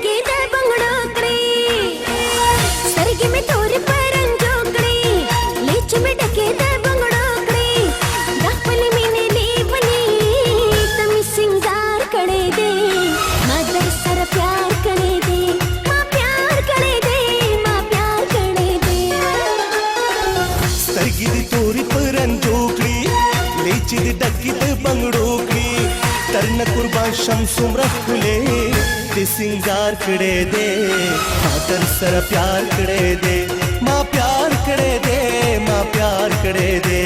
decay the बंगड़ोकड़ी सरगी में तोर परंजोकड़ी लीच में डके द बंगड़ोकड़ी दापली मीने लीवनी तमी सिंगार करे दे मदर सर प्यार करे दे माँ प्यार करे दे माँ प्यार करे दे सरगी दी तोरी परंजोकड़ी लीच दी डकी द बंगड़ोकड़ी तरन कुर्बान शमसुम रखले ते सिंगार करे दे मातर सर प्यार करे दे माँ प्यार करे दे माँ प्यार करे दे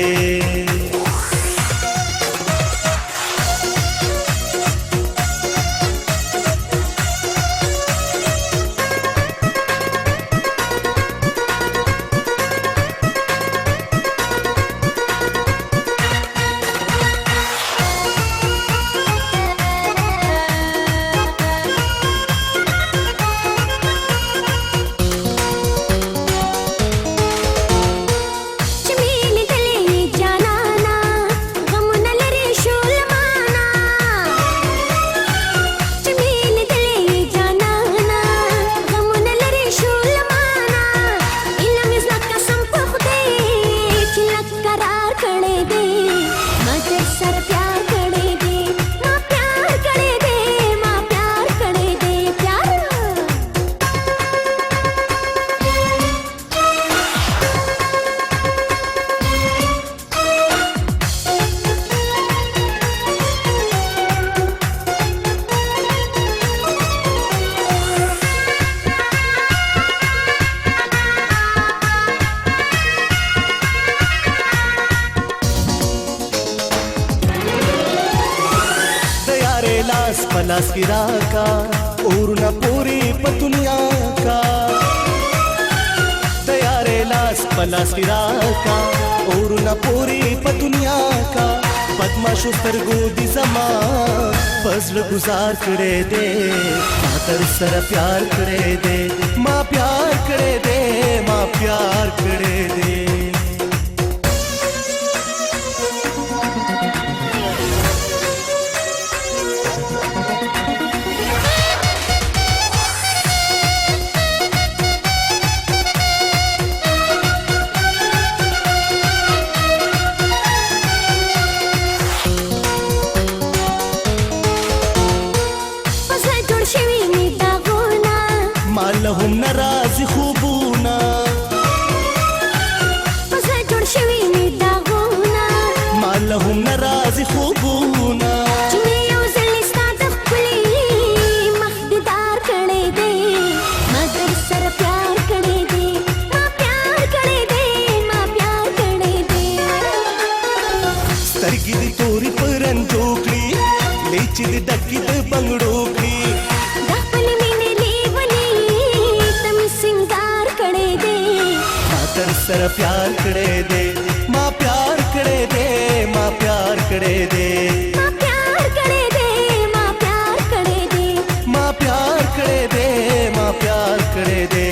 पलास की राका और न पूरी पतुनिया का तैयारे लास पलास की राका और न पूरी पतुनिया का पद्माशु सरगोदी जमा फजल गुजार करे दे मातर सर प्यार करे दे माँ प्यार करे दे माँ प्यार करे दे لهم نرازي خوبونا بس جوړ شوی می داغونا ما لهم نرازي خوبونا چې یو ځل ستاد خپلې مخدار کړي دي ما در سره پیار کړي دي ما پیار کړي دي ما پیار کړي دي سترګې دي توري پرنجوکړي لیچې دي ډکې د بنګړوکړي सर प्यार करे दे माँ प्यार करे दे माँ प्यार करे दे माँ प्यार करे दे माँ प्यार करे दे माँ प्यार करे दे माँ प्यार करे दे